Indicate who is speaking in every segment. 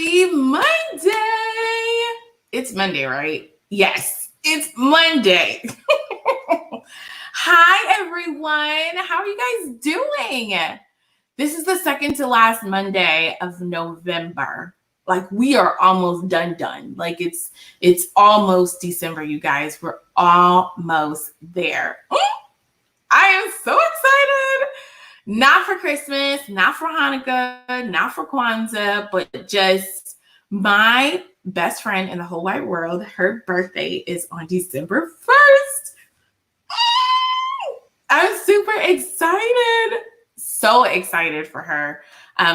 Speaker 1: Happy Monday. It's Monday, right? Yes, it's Monday. Hi, everyone. How are you guys doing? This is the second to last Monday of November. Like, we are almost done. Like, it's almost December, you guys. We're almost there. I am so excited. Not for Christmas, not for Hanukkah, not for Kwanzaa, but just my best friend in the whole wide world. Her birthday is on December 1st. I'm super excited. So excited for her.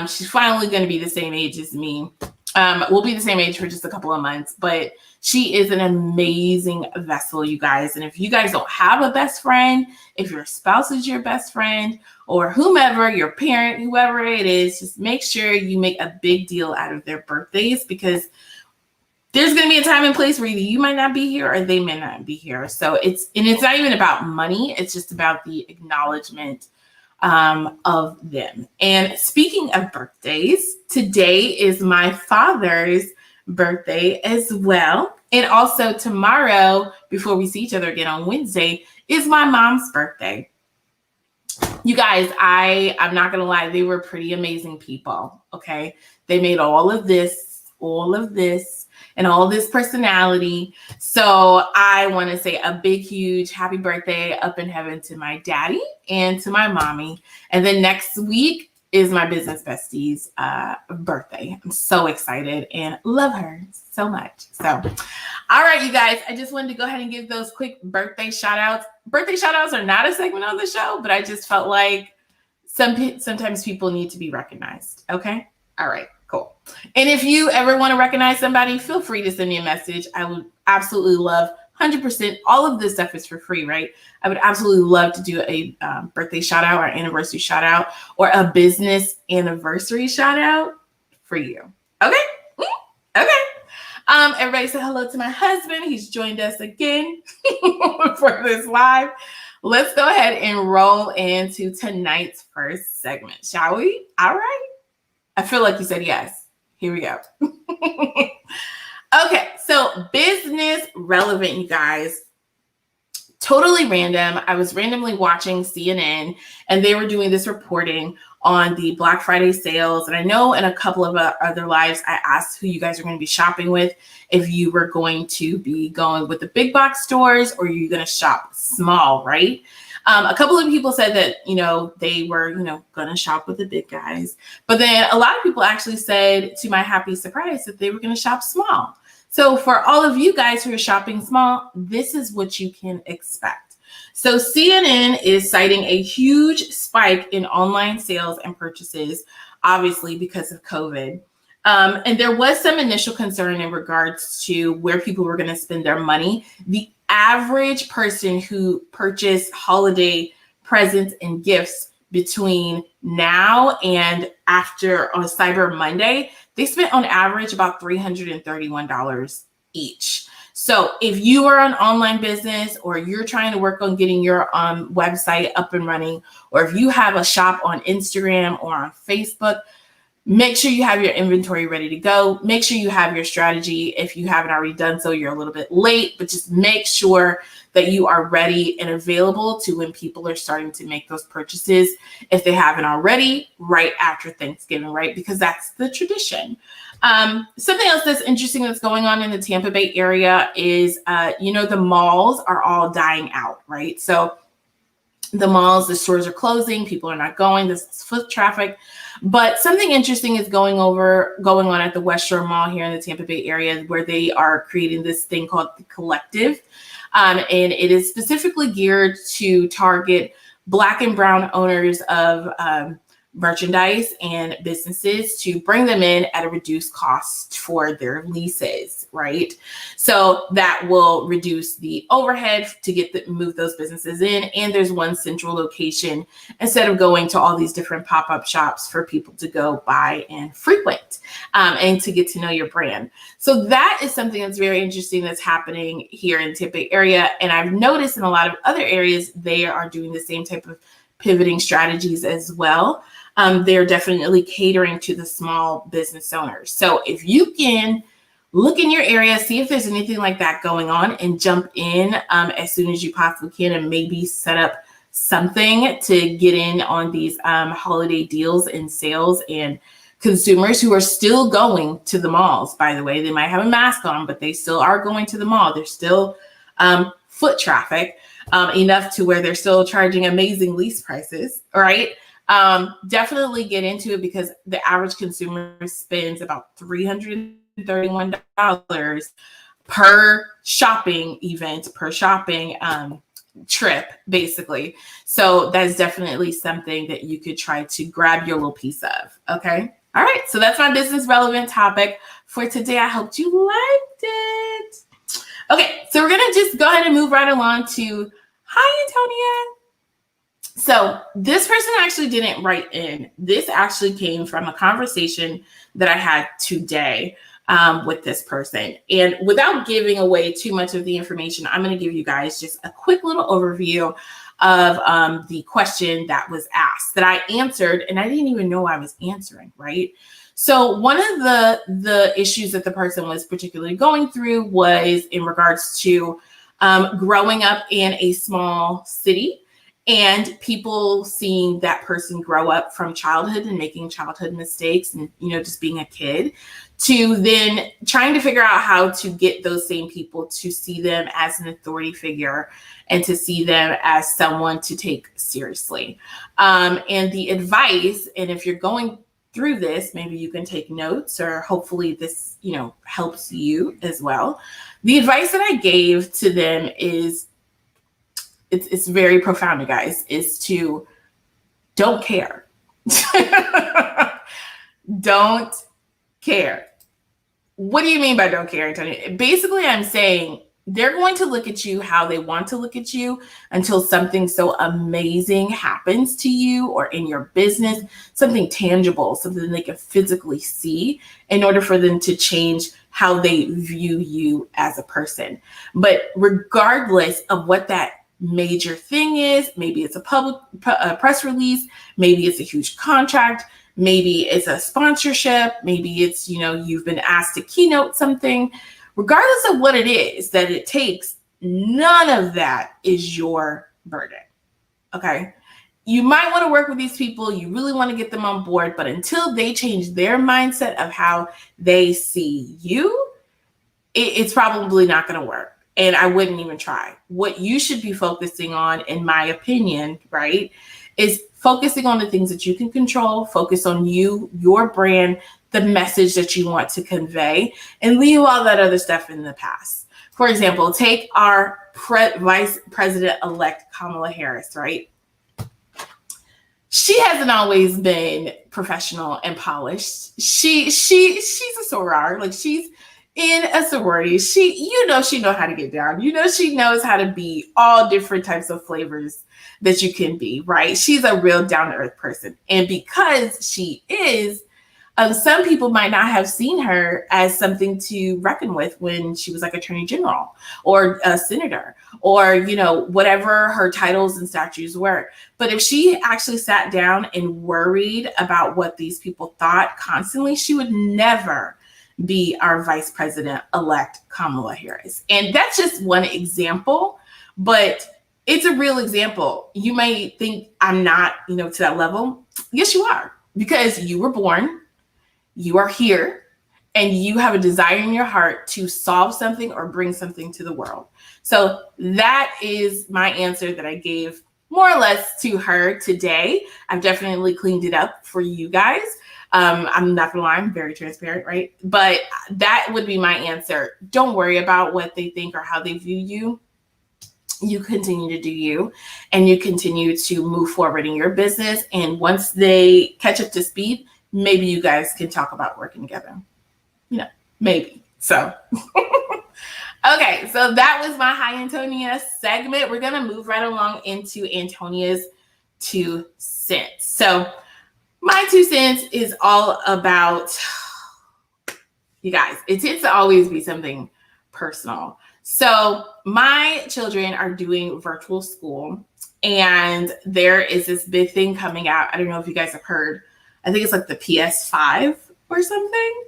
Speaker 1: She's finally going to be the same age as me. We'll be the same age for just a couple of months, but she is an amazing vessel, you guys. And if you guys don't have a best friend, if your spouse is your best friend, or whomever, your parent, whoever it is, just make sure you make a big deal out of their birthdays, because there's going to be a time and place where either you might not be here or they may not be here. So it's not even about money. It's just about the acknowledgement of them. And speaking of birthdays, today is my father's birthday as well. And also tomorrow, before we see each other again on Wednesday, is my mom's birthday. You guys, I'm not going to lie, they were pretty amazing people, okay? They made all of this, and all this personality. So I want to say a big, huge happy birthday up in heaven to my daddy and to my mommy. And then next week is my business bestie's birthday. I'm so excited and love her so much. So, all right, you guys, I just wanted to go ahead and give those quick birthday shout outs. Birthday shout outs are not a segment on the show, but I just felt like sometimes people need to be recognized. Okay. All right. Cool. And if you ever want to recognize somebody, feel free to send me a message. I would absolutely love 100%. All of this stuff is for free, right? I would absolutely love to do a birthday shout out or anniversary shout out or a business anniversary shout out for you. Okay. Okay. Everybody say hello to my husband. He's joined us again for this live. Let's go ahead and roll into tonight's first segment, shall we? All right. I feel like you said yes. Here we go. Okay, so business relevant, you guys. Totally random. I was randomly watching CNN, and they were doing this reporting on the Black Friday sales. And I know in a couple of other lives, I asked who you guys are going to be shopping with, if you were going to be going with the big box stores or you're going to shop small, right? A couple of people said that, they were, going to shop with the big guys. But then a lot of people actually said, to my happy surprise, that they were going to shop small. So for all of you guys who are shopping small, this is what you can expect. So CNN is citing a huge spike in online sales and purchases, obviously because of COVID. And there was some initial concern in regards to where people were going to spend their money. The average person who purchased holiday presents and gifts between now and after on Cyber Monday, they spent on average about $331 each. So if you are an online business or you're trying to work on getting your website up and running, or if you have a shop on Instagram or on Facebook, make sure you have your inventory ready to go. Make sure you have your strategy. If you haven't already done so, you're a little bit late, but just make sure that you are ready and available to when people are starting to make those purchases, if they haven't already, right after Thanksgiving, right? Because that's the tradition. Something else that's interesting that's going on in the Tampa Bay area is, the malls are all dying out, right? So the malls, the stores are closing, people are not going, this is foot traffic. But something interesting is going on at the West Shore Mall here in the Tampa Bay area, where they are creating this thing called the Collective. And it is specifically geared to target Black and brown owners of merchandise and businesses to bring them in at a reduced cost for their leases, right? So that will reduce the overhead to move those businesses in. And there's one central location instead of going to all these different pop-up shops for people to go buy and frequent and to get to know your brand. So that is something that's very interesting that's happening here in the Tampa Bay area. And I've noticed in a lot of other areas, they are doing the same type of pivoting strategies as well. they're definitely catering to the small business owners. So if you can look in your area, see if there's anything like that going on, and jump in as soon as you possibly can, and maybe set up something to get in on these holiday deals and sales. And consumers who are still going to the malls, by the way, they might have a mask on, but they still are going to the mall. There's still foot traffic enough to where they're still charging amazing lease prices, right? Definitely get into it, because the average consumer spends about $331 per shopping event, per shopping trip, basically. So that's definitely something that you could try to grab your little piece of. Okay. All right. So that's my business relevant topic for today. I hope you liked it. Okay. So we're going to just go ahead and move right along to, hi, Antonia. So this person actually didn't write in. This actually came from a conversation that I had today with this person. And without giving away too much of the information, I'm going to give you guys just a quick little overview of the question that was asked, that I answered, and I didn't even know I was answering, right? So one of the issues that the person was particularly going through was in regards to growing up in a small city, and people seeing that person grow up from childhood and making childhood mistakes and, just being a kid, to then trying to figure out how to get those same people to see them as an authority figure and to see them as someone to take seriously. And the advice, and if you're going through this, maybe you can take notes, or hopefully this, helps you as well. The advice that I gave to them is, it's very profound, you guys, is to don't care. Don't care. What do you mean by don't care, Antonia? Basically, I'm saying they're going to look at you how they want to look at you until something so amazing happens to you or in your business, something tangible, something they can physically see, in order for them to change how they view you as a person. But regardless of what that major thing is, maybe it's a public press release, maybe it's a huge contract, maybe it's a sponsorship, maybe it's, you've been asked to keynote something. Regardless of what it is that it takes, none of that is your burden. Okay. You might want to work with these people. You really want to get them on board, but until they change their mindset of how they see you, it's probably not going to work. And I wouldn't even try. What you should be focusing on, in my opinion, right, is focusing on the things that you can control, focus on you, your brand, the message that you want to convey, and leave all that other stuff in the past. For example, take our Vice President-elect Kamala Harris, right? She hasn't always been professional and polished. She's a soror, like she's in a sorority. She knows how to get down. She knows how to be all different types of flavors that you can be, right? She's a real down-to-earth person. And because she is, some people might not have seen her as something to reckon with when she was like attorney general or a senator or, whatever her titles and statues were. But if she actually sat down and worried about what these people thought constantly, she would never be our Vice President-elect Kamala Harris. And that's just one example, but it's a real example. You may think I'm not, to that level. Yes, you are, because you were born, you are here, and you have a desire in your heart to solve something or bring something to the world. So that is my answer that I gave more or less to her today. I've definitely cleaned it up for you guys. I'm not gonna lie, I'm very transparent, right? But that would be my answer. Don't worry about what they think or how they view you. You continue to do you, and you continue to move forward in your business. And once they catch up to speed, maybe you guys can talk about working together. Maybe. So, okay. So that was my Hi Antonia segment. We're going to move right along into Antonia's 2 cents. So my 2 cents is all about, you guys, it tends to always be something personal. So my children are doing virtual school, And there is this big thing coming out. I don't know if you guys have heard. I think it's like the PS5 or something.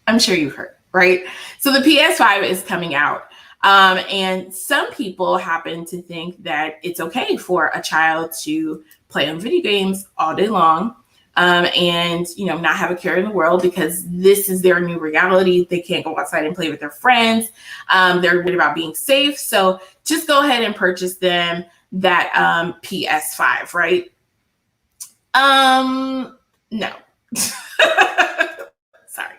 Speaker 1: I'm sure you've heard, right? So the PS5 is coming out. And some people happen to think that it's okay for a child to play on video games all day long, and, you know, not have a care in the world because this is their new reality. They can't go outside and play with their friends. They're worried about being safe. So just go ahead and purchase them that PS5, right? No. Sorry.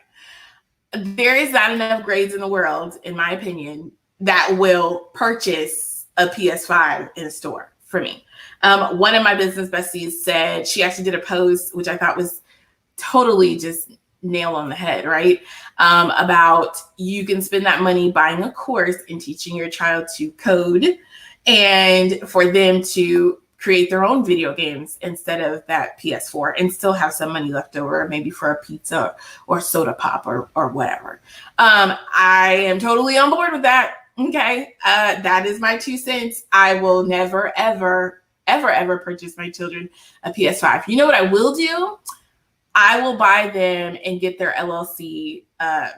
Speaker 1: There is not enough grades in the world, in my opinion, that will purchase a PS5 in a store for me. One of my business besties said, she actually did a post, which I thought was totally just nail on the head, right? About you can spend that money buying a course and teaching your child to code and for them to create their own video games instead of that PS4 and still have some money left over, maybe for a pizza or soda pop or whatever. I am totally on board with that. Okay. That is my 2 cents. I will never, ever, ever, ever purchase my children a PS5. You know what I will do? I will buy them and get their LLC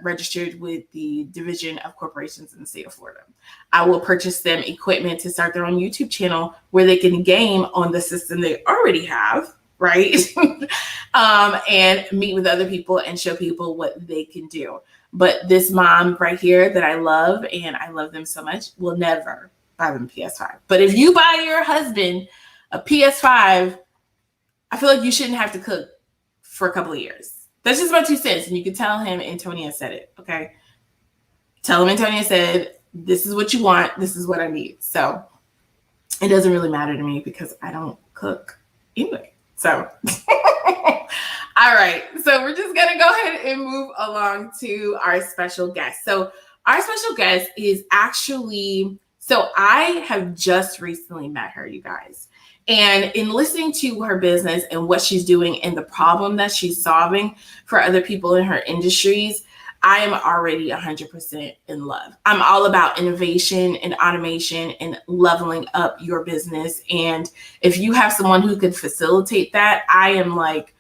Speaker 1: registered with the Division of Corporations in the state of Florida. I will purchase them equipment to start their own YouTube channel where they can game on the system they already have, right? And meet with other people and show people what they can do. But this mom right here that I love, and I love them so much, will never buy them a PS5. But if you buy your husband a PS5, I feel like you shouldn't have to cook for a couple of years. That's just my 2 cents. And you can tell him Antonia said it. Okay. Tell him Antonia said, this is what you want. This is what I need. So it doesn't really matter to me because I don't cook anyway. So, all right. So we're just going to go ahead and move along to our special guest. So our special guest is actually, so I have just recently met her, you guys. And in listening to her business and what she's doing and the problem that she's solving for other people in her industries, I am already 100% in love. I'm all about innovation and automation and leveling up your business. And if you have someone who could facilitate that, I am like,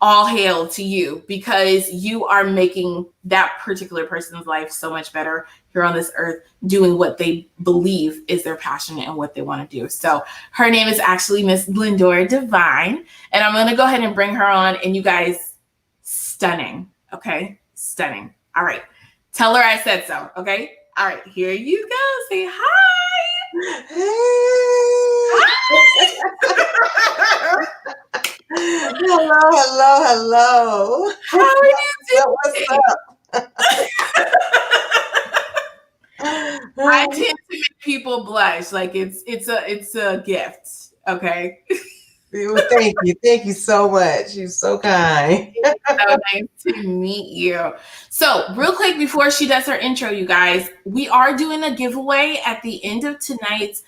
Speaker 1: all hail to you because you are making that particular person's life so much better here on this earth, doing what they believe is their passion and what they want to do. So her name is actually Miss Glendora Dvine, and I'm going to go ahead and bring her on. And you guys, stunning. Okay. Stunning. All right. Tell her I said so. Okay. All right. Here you go. Say hi.
Speaker 2: Hey. Hi. Hello.
Speaker 1: How are you doing?
Speaker 2: What's up?
Speaker 1: I tend to make people blush. Like it's a gift. Okay.
Speaker 2: Well, thank you so much. You're so kind.
Speaker 1: It's so nice to meet you. So real quick before she does her intro, you guys, we are doing a giveaway at the end of tonight's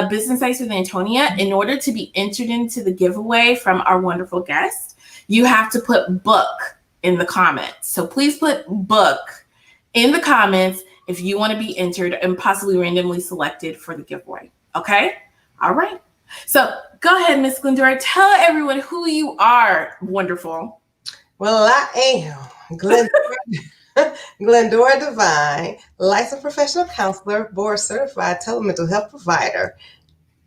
Speaker 1: Business Nights with Antonia. In order to be entered into the giveaway from our wonderful guest, you have to put book in the comments. So please put book in the comments if you want to be entered and possibly randomly selected for the giveaway. Okay? All right. So go ahead, Miss Glendora. Tell everyone who you are. Wonderful.
Speaker 2: Well, I am Glendora Dvine, licensed professional counselor, board certified telemental health provider.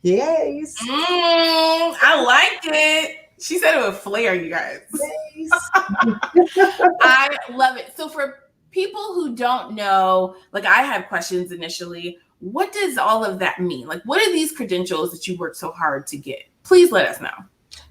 Speaker 2: Yes.
Speaker 1: I like it. She said it with flair, you guys.
Speaker 2: Yes.
Speaker 1: I love it. So for people who don't know, like I have questions initially, what does all of that mean? Like, what are these credentials that you work so hard to get? Please let us know.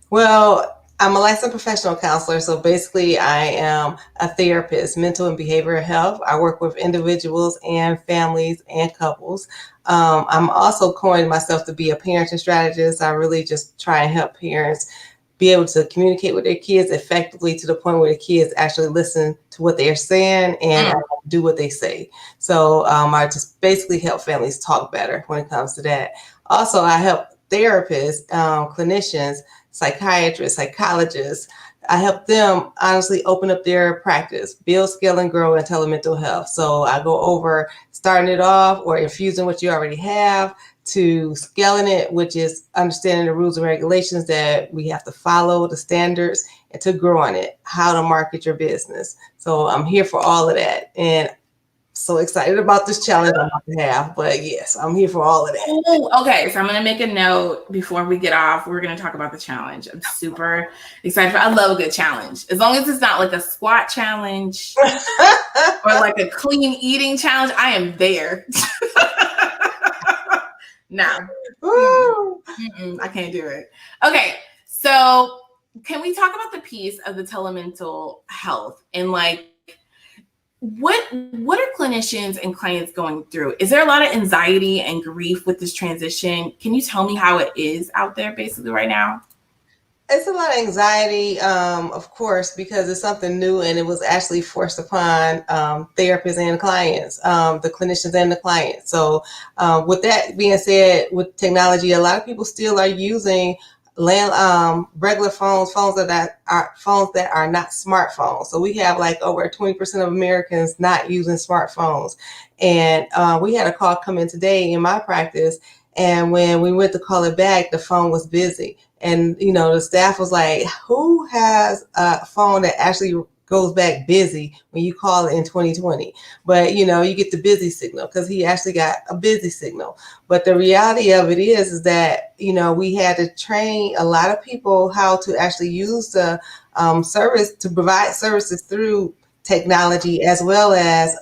Speaker 2: Well, I'm a licensed professional counselor. So basically I am a therapist, mental and behavioral health. I work with individuals and families and couples. I'm also coined myself to be a parenting strategist. I really just try and help parents be able to communicate with their kids effectively to the point where the kids actually listen to what they're saying and do what they say. So I just basically help families talk better when it comes to that. Also, I help therapists, clinicians, psychiatrists, psychologists. I help them honestly open up their practice, build, scale, and grow in telemental health. So I go over starting it off or infusing what you already have to scaling it, which is understanding the rules and regulations that we have to follow, the standards, and to growing it, how to market your business. So I'm here for all of that. And so excited about this challenge I'm about to have. But yes, I'm here for all of that.
Speaker 1: Oh, okay. So I'm going to make a note before we get off. We're going to talk about the challenge. I'm super excited. I love a good challenge. As long as it's not like a squat challenge or like a clean eating challenge, I am there. No. I can't do it. Okay. So can we talk about the piece of the telemental health and like, what are clinicians and clients going through? Is there a lot of anxiety and grief with this transition? Can you tell me how it is out there basically right now?
Speaker 2: It's a lot of anxiety, of course, because it's something new and it was actually forced upon therapists and clients, the clinicians and the clients. So with that being said, with technology, a lot of people still are using regular phones that are not smartphones. So we have like over 20% of Americans not using smartphones. And we had a call come in today in my practice, and when we went to call it back, the phone was busy. And the staff was like, "Who has a phone that actually goes back busy when you call it in 2020?" But you get the busy signal, because he actually got a busy signal. But the reality of it is that we had to train a lot of people how to actually use the service to provide services through technology, as well as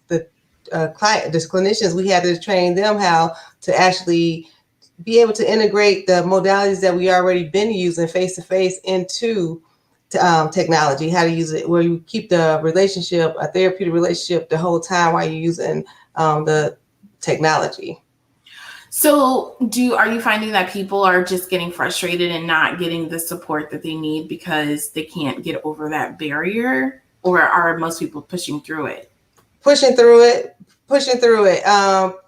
Speaker 2: the clinicians. We had to train them how to actually be able to integrate the modalities that we already been using face-to-face into technology, how to use it where you keep the relationship, a therapeutic relationship, the whole time while you're using the technology.
Speaker 1: So are you finding that people are just getting frustrated and not getting the support that they need because they can't get over that barrier, or are most people pushing through it?
Speaker 2: Pushing through it.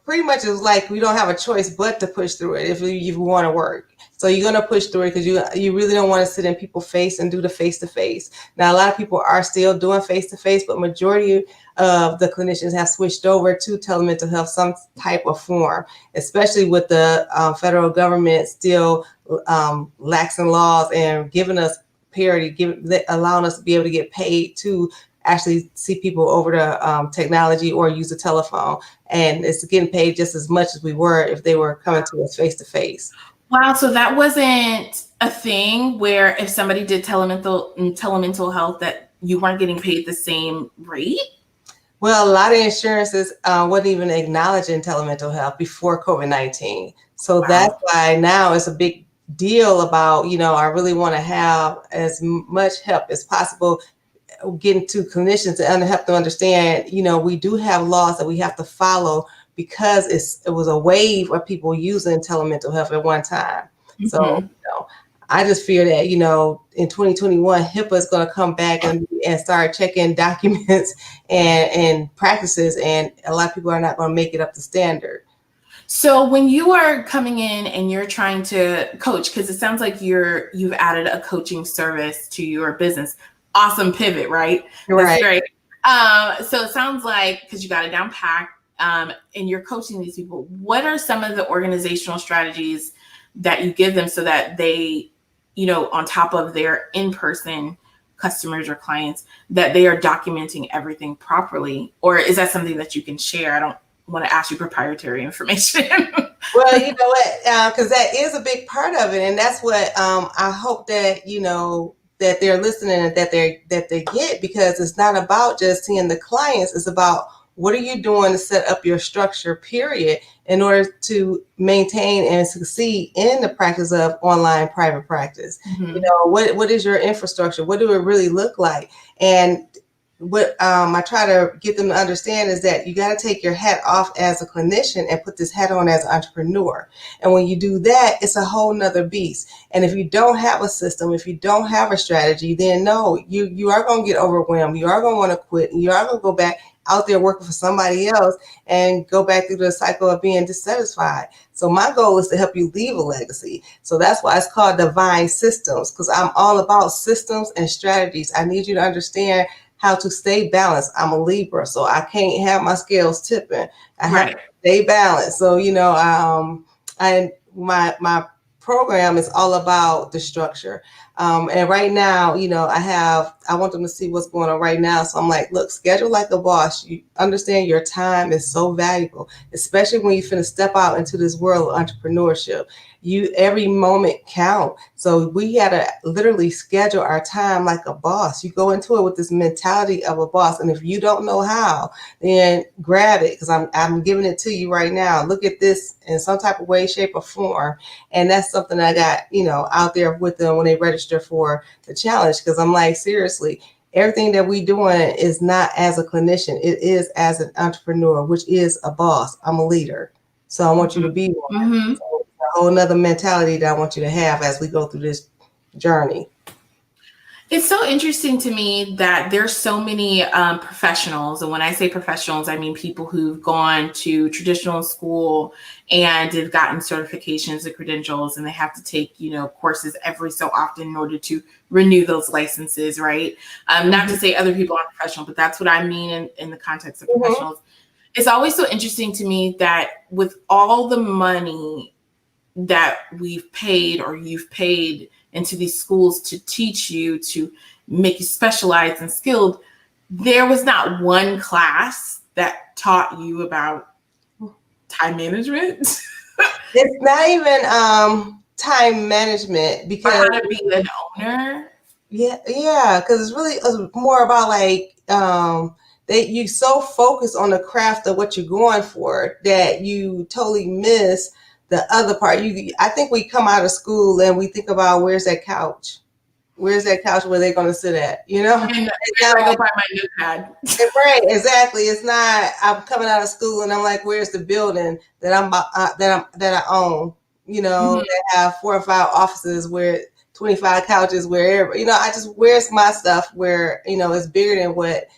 Speaker 2: Pretty much it's like we don't have a choice but to push through it if you want to work. So you're going to push through it because you really don't want to sit in people's face and do the face-to-face. Now, a lot of people are still doing face-to-face, but majority of the clinicians have switched over to telemental health, some type of form, especially with the federal government still laxing laws and giving us parity, allowing us to be able to get paid to actually see people over the technology or use the telephone. And it's getting paid just as much as we were if they were coming to us face-to-face.
Speaker 1: Wow. So that wasn't a thing where if somebody did telemental health that you weren't getting paid the same rate?
Speaker 2: Well, a lot of insurances wasn't even acknowledging telemental health before COVID-19. So That's why now it's a big deal about, I really want to have as much help as possible getting to clinicians to help them understand, we do have laws that we have to follow because it was a wave of people using telemental health at one time. Mm-hmm. So, I just fear that, in 2021, HIPAA is going to come back and start checking documents and practices, and a lot of people are not going to make it up to standard.
Speaker 1: So when you are coming in and you're trying to coach, because it sounds like you've added a coaching service to your business. Awesome pivot, right? That's great. So it sounds like, because you got it down packed, and you're coaching these people, what are some of the organizational strategies that you give them so that they, on top of their in-person customers or clients, that they are documenting everything properly? Or is that something that you can share? I don't want to ask you proprietary information.
Speaker 2: Well, you know what, because that is a big part of it. And that's what I hope that, that they're listening and that they get, because it's not about just seeing the clients. It's about what are you doing to set up your structure, period, in order to maintain and succeed in the practice of online private practice. Mm-hmm. What is your infrastructure? What do it really look like? And what I try to get them to understand is that you got to take your hat off as a clinician and put this hat on as an entrepreneur. And when you do that, it's a whole nother beast. And if you don't have a system, if you don't have a strategy, then no, you are going to get overwhelmed. You are going to want to quit. And you are going to go back out there working for somebody else and go back through the cycle of being dissatisfied. So my goal is to help you leave a legacy. So that's why it's called Divine Systems, because I'm all about systems and strategies. I need you to understand how to stay balanced. I'm a Libra, so I can't have my scales tipping. I have to stay balanced. So, my program is all about the structure. And right now, I want them to see what's going on right now. So I'm like, look, schedule like a boss. You understand your time is so valuable, especially when you finna step out into this world of entrepreneurship. Every moment count. So we had to literally schedule our time like a boss. You go into it with this mentality of a boss. And if you don't know how, then grab it, because I'm giving it to you right now. Look at this in some type of way, shape, or form. And that's something I got, out there with them when they register for the challenge. Because I'm like, seriously, everything that we doing is not as a clinician. It is as an entrepreneur, which is a boss. I'm a leader. So I want you to be one.
Speaker 1: Mm-hmm.
Speaker 2: So it's a whole nother mentality that I want you to have as we go through this journey.
Speaker 1: It's so interesting to me that there's so many professionals. And when I say professionals, I mean people who've gone to traditional school and have gotten certifications and credentials, and they have to take, courses every so often in order to renew those licenses, right? Not to say other people aren't professional, but that's what I mean in the context of professionals. It's always so interesting to me that with all the money that we've paid or you've paid into these schools to teach you, to make you specialized and skilled, there was not one class that taught you about time management.
Speaker 2: It's not even time management, because
Speaker 1: how to be an owner.
Speaker 2: Yeah, because it's more about like that you so focus on the craft of what you're going for that you totally miss the other part. I think we come out of school and we think about where's that couch where they're going to sit at,
Speaker 1: And I go buy my notepad.
Speaker 2: Right, exactly. It's not, I'm coming out of school and I'm like, where's the building that I own, that have 4 or 5 offices where 25 couches, wherever, where's my stuff where, it's bigger than what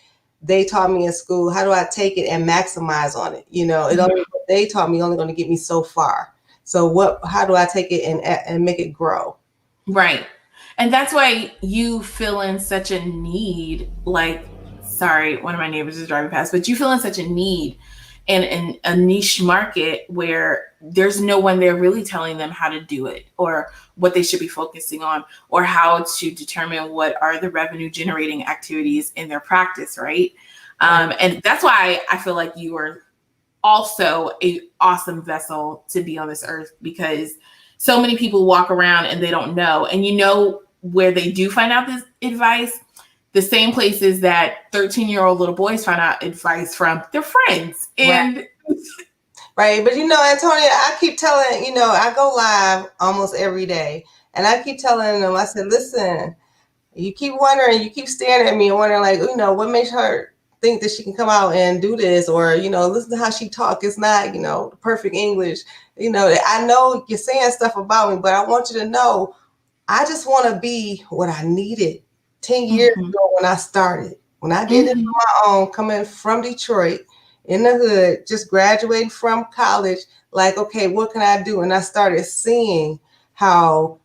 Speaker 2: they taught me in school. How do I take it and maximize on it? What they taught me only going to get me so far. So how do I take it and make it grow?
Speaker 1: Right. And that's why you feel in such a need, sorry, one of my neighbors is driving past, but you feel in such a need in a niche market where there's no one there really telling them how to do it or what they should be focusing on or how to determine what are the revenue generating activities in their practice, right? And that's why I feel like you are also an awesome vessel to be on this earth, because so many people walk around and they don't know. And where they do find out this advice, the same places that 13-year-old little boys find out advice from their friends. And
Speaker 2: right. But Antonia, I keep telling, I go live almost every day. And I keep telling them, I said, listen, you keep wondering, you keep staring at me and wondering, like, what makes her think that she can come out and do this? Or, listen to how she talk. It's not, perfect English. I know you're saying stuff about me, but I want you to know, I just want to be what I needed 10 years ago when I started. When I did it on my own, coming from Detroit in the hood, just graduating from college, like, okay, what can I do? And I started seeing how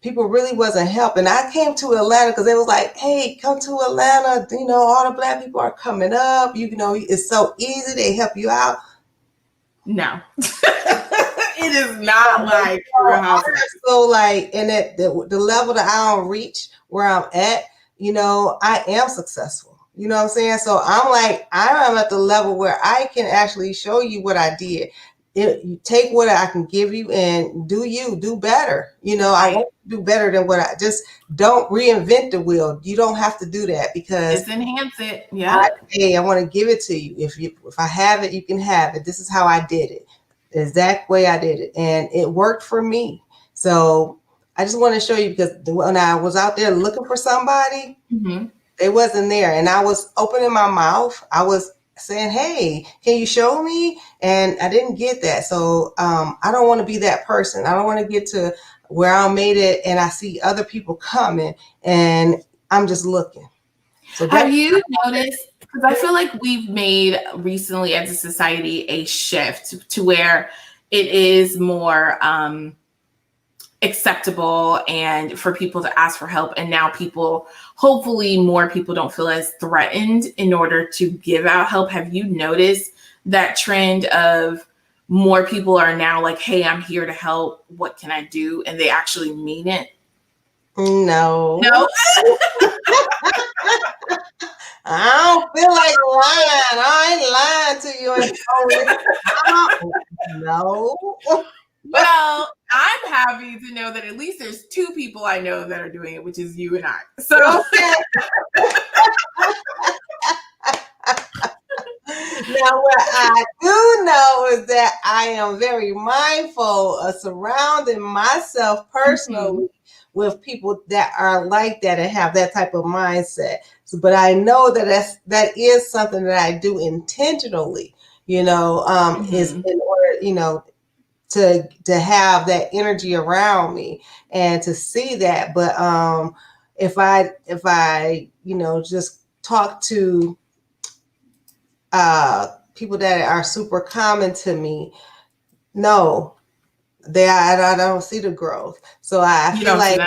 Speaker 2: people really wasn't helping. I came to Atlanta because they was like, hey, come to Atlanta. All the Black people are coming up. It's so easy. They help you out.
Speaker 1: No. It is not like Real Housewives.
Speaker 2: So and at the level that I don't reach where I'm at, I am successful. You know what I'm saying? So I'm at the level where I can actually show you what I did. You take what I can give you and do better. I want to do better than what I just don't reinvent the wheel. You don't have to do that, because
Speaker 1: just enhance it. Yeah.
Speaker 2: I want to give it to you. If I have it, you can have it. This is how I did it. The exact way I did it. And it worked for me. So I just want to show you, because when I was out there looking for somebody, they wasn't there. And I was opening my mouth. I was saying, hey, can you show me? And I didn't get that. So I don't want to be that person. I don't want to get to where I made it and I see other people coming and I'm just looking. So
Speaker 1: have you noticed, because I feel like we've made recently as a society a shift to where it is more acceptable and for people to ask for help. And now hopefully more people don't feel as threatened in order to give out help. Have you noticed that trend of more people are now like, hey, I'm here to help. What can I do? And they actually mean it.
Speaker 2: No. I don't feel like lying. I ain't lying to you. No.
Speaker 1: Well, I'm happy to know that at least there's two people I know that are doing it, which is you and I. So
Speaker 2: okay. Now, what I do know is that I am very mindful of surrounding myself personally with people that are like that and have that type of mindset. So, but I know that that is something that I do intentionally, is in order, to have that energy around me and to see that. But if I just talk to people that are super common to me, no, I don't see the growth. So I feel like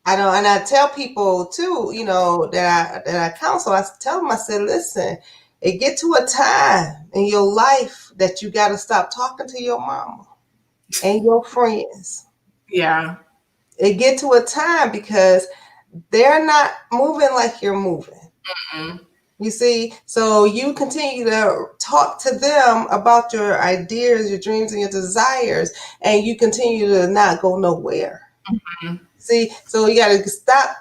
Speaker 2: I don't, and I tell people too, that I counsel. I tell them, I said, listen, it get to a time in your life that you got to stop talking to your mama and your friends.
Speaker 1: Yeah.
Speaker 2: It get to a time because they're not moving like you're moving.
Speaker 1: Mm-mm.
Speaker 2: You see, so you continue to talk to them about your ideas, your dreams, and your desires, and you continue to not go nowhere.
Speaker 1: Mm-hmm.
Speaker 2: See, so you got to stop,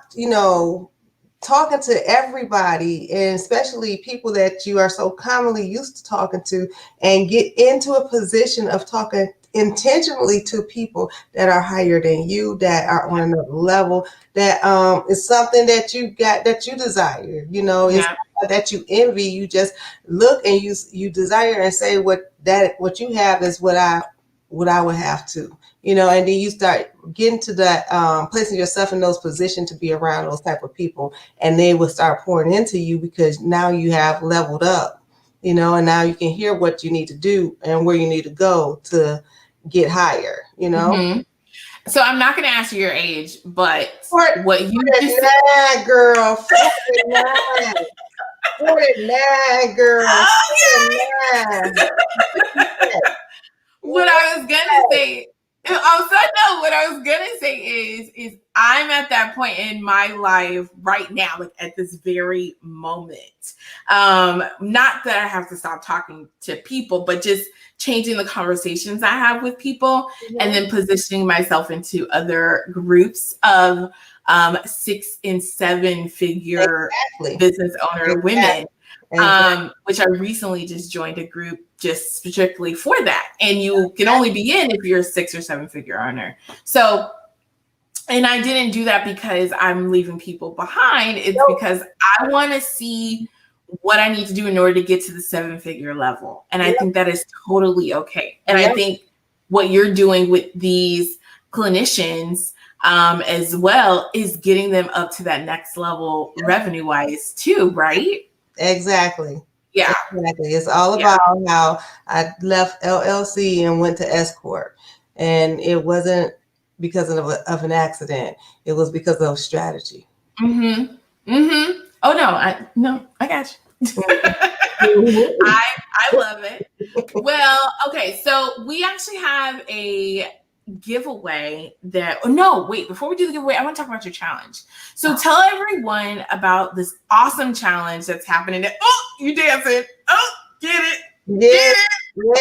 Speaker 2: talking to everybody, and especially people that you are so commonly used to talking to, and get into a position of talking intentionally to people that are higher than you, that are on another level, that is something that you got, that you desire, it's that you envy. You just look and you desire and say what you have is what I would have to, and then you start getting to that, placing yourself in those positions to be around those type of people, and they will start pouring into you because now you have leveled up, and now you can hear what you need to do and where you need to go to get higher,
Speaker 1: Mm-hmm. So I'm not going to ask you your age, but what you just
Speaker 2: said, girl, 49. 49, girl.
Speaker 1: Oh, 49. What I was gonna say, what I was gonna say is I'm at that point in my life right now, like at this very moment. Not that I have to stop talking to people, but just changing the conversations I have with people, and then positioning myself into other groups of 6 and 7 figure business owner women. Which I recently just joined a group just strictly for that. And you can only be in if you're a 6 or 7 figure owner. So, and I didn't do that because I'm leaving people behind. It's because I want to see what I need to do in order to get to the 7 figure level. And I think that is totally okay. And I think what you're doing with these clinicians as well is getting them up to that next level revenue wise too, right?
Speaker 2: Exactly.
Speaker 1: Yeah.
Speaker 2: Exactly. It's all about how I left LLC and went to S Corp. And it wasn't because of an accident. It was because of strategy.
Speaker 1: Mm-hmm. Mm-hmm. Oh no, I got you. I love it. Well, okay, so we actually have a giveaway before we do the giveaway, I want to talk about your challenge. So tell everyone about this awesome challenge that's happening. You dancing. Oh, get it.
Speaker 2: Yes.
Speaker 1: My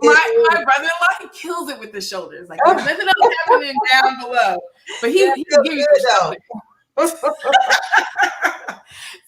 Speaker 1: brother-in-law, he kills it with the shoulders. Like there's nothing else happening down below. But he can give you the shoulders.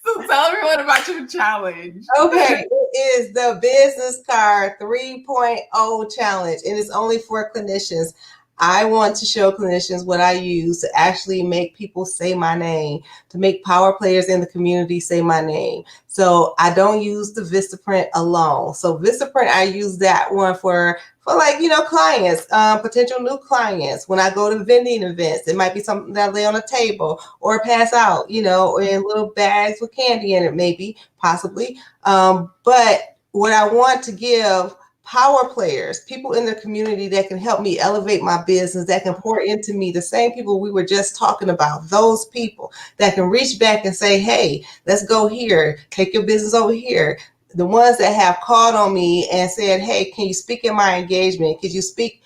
Speaker 1: So tell everyone about your challenge.
Speaker 2: Okay, it is the Business Card 3.0 challenge, and it's only for clinicians. I want to show clinicians what I use to actually make people say my name, to make power players in the community say my name. So I don't use the Vistaprint alone. So Vistaprint, I use that one for clients, potential new clients. When I go to vending events, it might be something that I lay on a table or pass out, or in little bags with candy in it, maybe, possibly. But what I want to give power players, people in the community that can help me elevate my business, that can pour into me, the same people we were just talking about, those people that can reach back and say, hey, let's go here, take your business over here. The ones that have called on me and said, hey, can you speak in my engagement? Could you speak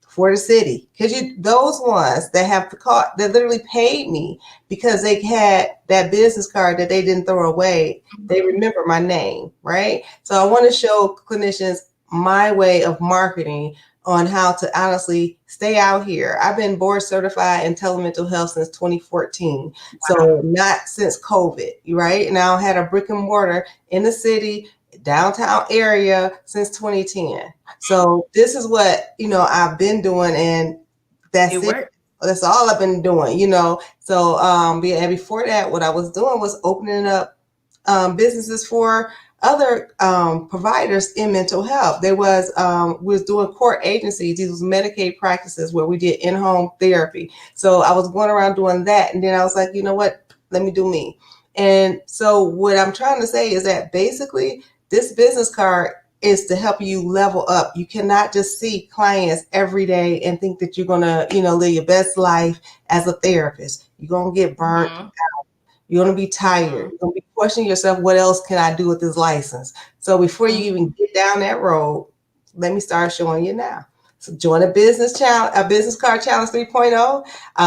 Speaker 2: for the city? Could you, those ones that have the call, that literally paid me because they had that business card that they didn't throw away. They remember my name, right? So I want to show clinicians my way of marketing on how to honestly stay out here. I've been board certified in telemental health since 2014. Wow. So not since COVID, right? Now I had a brick and mortar in the city, downtown area since 2010. So this is what, I've been doing, and that's it. That's all I've been doing, So and before that, what I was doing was opening up businesses for other providers in mental health. There was we was doing court agencies. These was Medicaid practices where we did in-home therapy. So I was going around doing that, and then I was like, you know what? Let me do me. And so what I'm trying to say is that basically this business card is to help you level up. You cannot just see clients every day and think that you're gonna, live your best life as a therapist. You're gonna get burnt out. You're gonna be tired. You're gonna be questioning yourself, what else can I do with this license? So before you even get down that road, let me start showing you now. So join a business card challenge 3.0.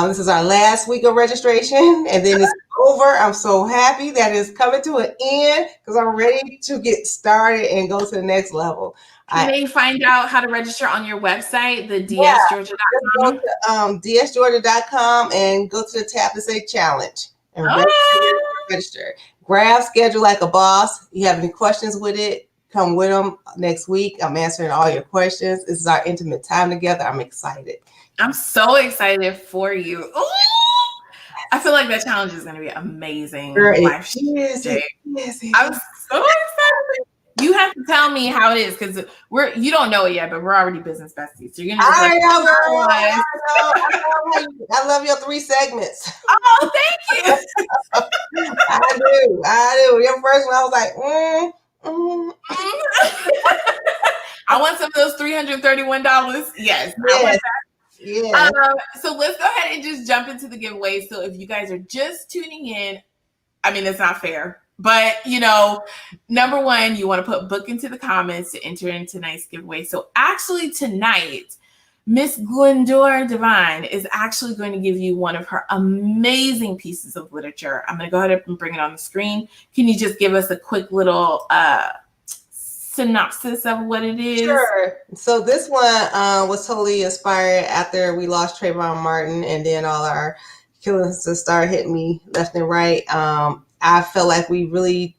Speaker 2: This is our last week of registration, and then it's over. I'm so happy that it's coming to an end because I'm ready to get started and go to the next level.
Speaker 1: Can they find out how to register on your website, the dsgeorgia.com?
Speaker 2: Go to dsgeorgia.com and go to the tab that say challenge and register. Grab schedule like a boss. You have any questions with it? Come with them next week. I'm answering all your questions. This is our intimate time together. I'm excited.
Speaker 1: I'm so excited for you. Ooh! I feel like that challenge is going to be amazing.
Speaker 2: Girl,
Speaker 1: I'm so excited. You have to tell me how it is because you don't know it yet, but we're already business besties. So you're gonna.
Speaker 2: I love your 3 segments.
Speaker 1: Oh, thank you.
Speaker 2: I do. Your first one, I was like,
Speaker 1: I want some of those $331. Yes. I want that.
Speaker 2: Yeah.
Speaker 1: So let's go ahead and just jump into the giveaway. So if you guys are just tuning in, I mean, it's not fair, but number one, you want to put book into the comments to enter in tonight's giveaway. So actually tonight, Miss Glendora Dvine is actually going to give you one of her amazing pieces of literature. I'm going to go ahead and bring it on the screen. Can you just give us a quick little synopsis of what it is?
Speaker 2: Sure. So this one was totally inspired after we lost Trayvon Martin, and then all our killings just started hitting me left and right. I felt like we really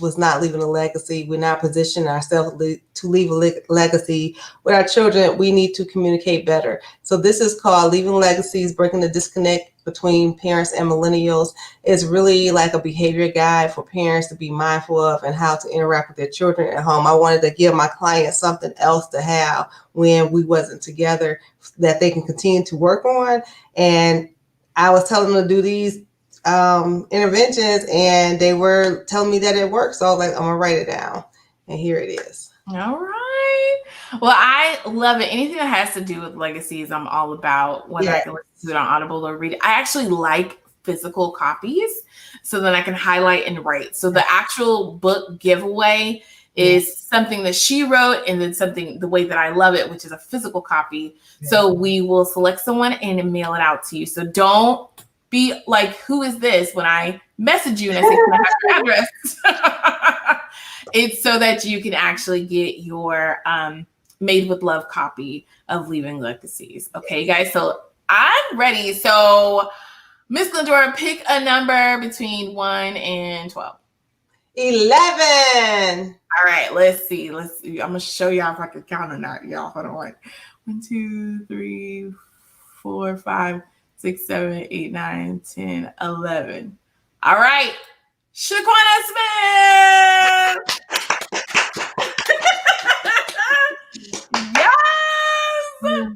Speaker 2: was not leaving a legacy. We're not positioning ourselves to leave a legacy with our children. We need to communicate better. So this is called Leaving Legacies, Breaking the Disconnect Between Parents and Millennials. It's really like a behavior guide for parents to be mindful of and how to interact with their children at home. I wanted to give my clients something else to have when we wasn't together that they can continue to work on. And I was telling them to do these interventions, and they were telling me that it worked. So I was like, I'm gonna write it down, and here it is.
Speaker 1: All right. Well, I love it. Anything that has to do with legacies, I'm all about. Whether I can listen to it on Audible or read it. I actually like physical copies, so then I can highlight and write. So the actual book giveaway is something that she wrote, and then something the way that I love it, which is a physical copy. So we will select someone and mail it out to you. So don't be like, who is this? When I message you and I say, can I have your address? It's so that you can actually get your made with love copy of Leaving Legacies. Okay, guys. So I'm ready. So Miss Glendora, pick a number between 1 and 12.
Speaker 2: 11.
Speaker 1: All right, let's see. I'm gonna show y'all if I can count or not. Y'all, hold on. 1, 2, 3, 4, 5, 6, 7, 8, 9, 10, 11. All right, Shaquana Smith. Yes,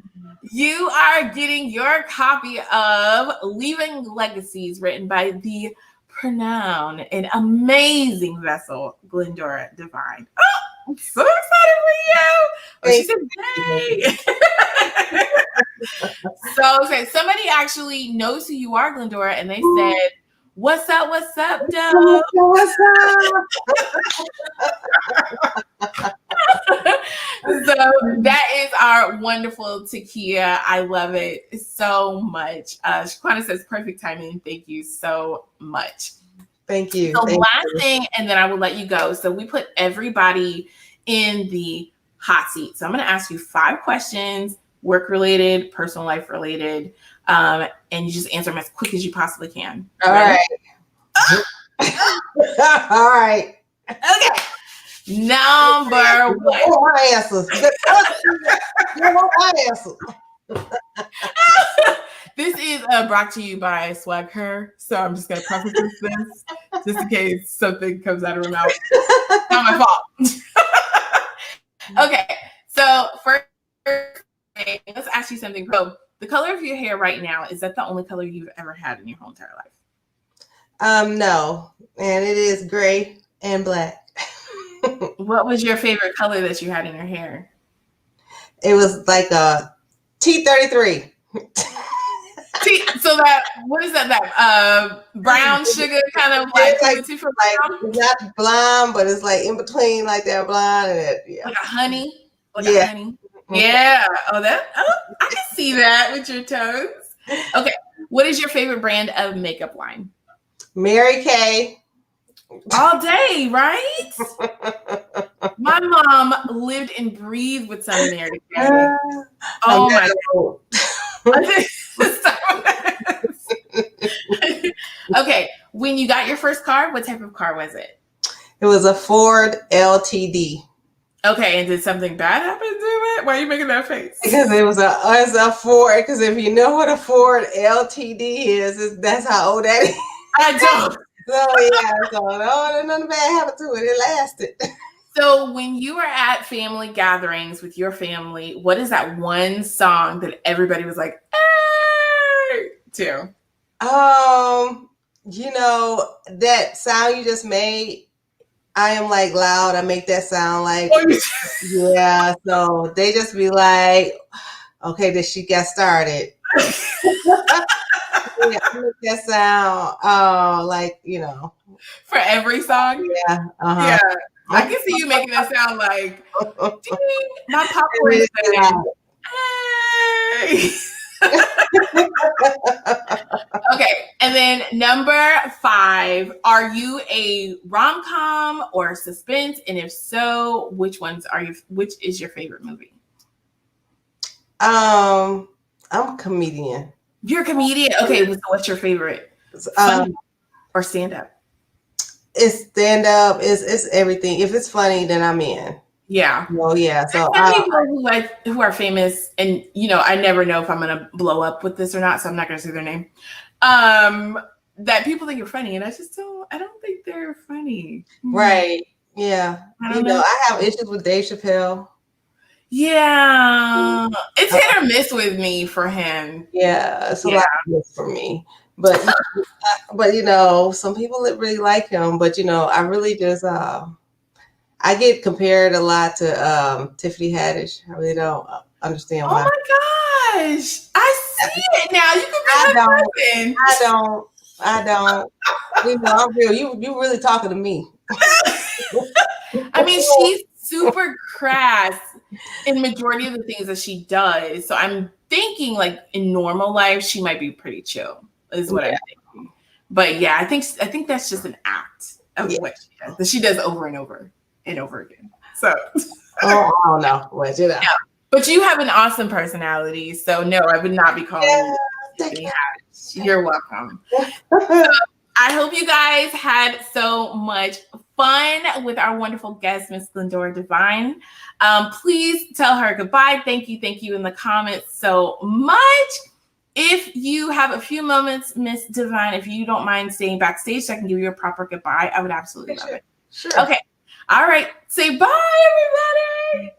Speaker 1: you are getting your copy of Leaving Legacies, written by the renowned and amazing vessel, Glendora Dvine. Oh, I'm so excited for you. Oh, she said, yay. So, okay, somebody actually knows who you are, Glendora, and they said, what's up, Doe?
Speaker 2: What's up?
Speaker 1: So that is our wonderful Takia. I love it so much. Shaquana says, perfect timing. Thank you so much.
Speaker 2: Thank you.
Speaker 1: So last thing, and then I will let you go. So we put everybody in the hot seat. So I'm going to ask you 5 questions, work related, personal life related, and you just answer them as quick as you possibly can.
Speaker 2: All right. All right.
Speaker 1: Okay. Number 1.
Speaker 2: My answers. My answers.
Speaker 1: This is brought to you by Swag Her. So I'm just going to preface this just in case something comes out of her mouth. Not my fault. Okay. So first, let's ask you something. So the color of your hair right now, is that the only color you've ever had in your whole entire life?
Speaker 2: No. And it is gray and black.
Speaker 1: What was your favorite color that you had in your hair?
Speaker 2: It was like a T33.
Speaker 1: So that, what is that? That brown sugar kind of like
Speaker 2: it's not blonde, but it's like in between like that blonde and that, yeah.
Speaker 1: Like a honey. Like a honey. Yeah. Oh, I can see that with your toes. Okay. What is your favorite brand of makeup line?
Speaker 2: Mary Kay.
Speaker 1: All day, right? My mom lived and breathed with some Mary Kay. Oh my God. Okay. When you got your first car, what type of car was it?
Speaker 2: It was a Ford LTD. Okay,
Speaker 1: and did something bad happen to it? Why are you making that face?
Speaker 2: Because it was a Ford. Because if you know what a Ford LTD is, that's how old that is.
Speaker 1: I don't.
Speaker 2: So yeah, no, nothing bad happened to it. It lasted.
Speaker 1: So when you were at family gatherings with your family, what is that one song that everybody was like, hey, to?
Speaker 2: That sound you just made, I am like loud. I make that sound like, yeah. So they just be like, okay, that she got started. Yeah, I make that sound, like,
Speaker 1: for every song.
Speaker 2: Yeah.
Speaker 1: Yeah. I can see you making that sound like, ding, my popcorn is hey. Okay, and then number 5, are you a rom-com or suspense? And if so, which is your favorite movie?
Speaker 2: I'm a comedian.
Speaker 1: You're a comedian? Okay, so what's your favorite? Funny or stand-up?
Speaker 2: It's stand-up, it's everything. If it's funny, then I'm in.
Speaker 1: Yeah.
Speaker 2: Well, yeah. So
Speaker 1: people who are famous, and I never know if I'm gonna blow up with this or not, so I'm not gonna say their name. That people think you're funny, and I don't think they're funny.
Speaker 2: Right. Yeah. I have issues with Dave Chappelle.
Speaker 1: Yeah. It's hit or miss with me for him.
Speaker 2: Yeah, it's a lot of miss for me. But some people really like him. But I really just I get compared a lot to Tiffany Haddish. I really don't understand why.
Speaker 1: Oh my gosh. I see it now. You can be
Speaker 2: I don't. I'm real. You really talking to me.
Speaker 1: I mean, she's super crass in majority of the things that she does. So I'm thinking like in normal life, she might be pretty chill, is what I'm thinking. But yeah, I think that's just an act of what she does. That she does over and over and over again. So
Speaker 2: I don't know. But
Speaker 1: Yeah. But you have an awesome personality. So no, I would not be calling you Tiffany Haddish. You're welcome. So, I hope you guys had so much fun with our wonderful guest, Miss Glendora Dvine. Please tell her goodbye. Thank you in the comments so much. If you have a few moments, Miss Dvine, if you don't mind staying backstage so I can give you a proper goodbye, I would absolutely love it.
Speaker 2: Sure.
Speaker 1: Okay. All right. Say bye, everybody.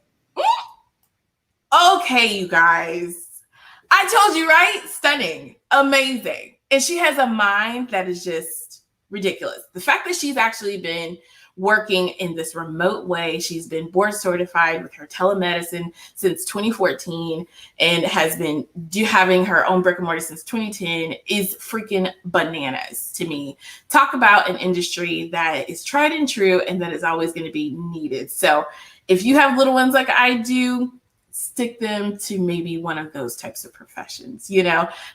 Speaker 1: Okay, you guys. I told you, right? Stunning. Amazing. And she has a mind that is just ridiculous. The fact that she's actually been working in this remote way. She's been board certified with her telemedicine since 2014 and has been having her own brick and mortar since 2010 is freaking bananas to me. Talk about an industry that is tried and true and that is always going to be needed. So if you have little ones like I do, stick them to maybe one of those types of professions,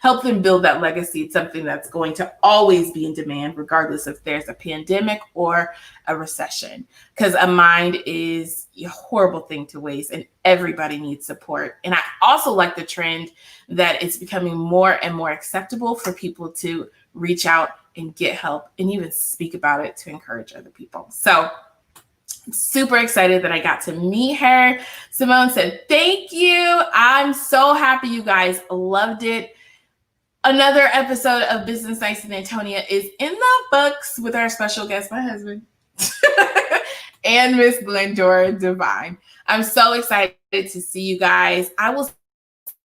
Speaker 1: help them build that legacy. It's something that's going to always be in demand, regardless if there's a pandemic or a recession, because a mind is a horrible thing to waste and everybody needs support. And I also like the trend that it's becoming more and more acceptable for people to reach out and get help and even speak about it to encourage other people. So super excited that I got to meet her. Simone said, thank you. I'm so happy you guys loved it. Another episode of Business Nights in Antonia is in the books with our special guest, my husband, and Miss Glendora Dvine. I'm so excited to see you guys. I will see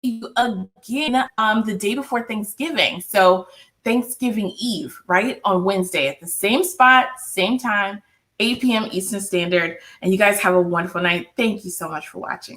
Speaker 1: you again the day before Thanksgiving. So Thanksgiving Eve, right? On Wednesday at the same spot, same time, 8 p.m. Eastern Standard. And you guys have a wonderful night. Thank you so much for watching.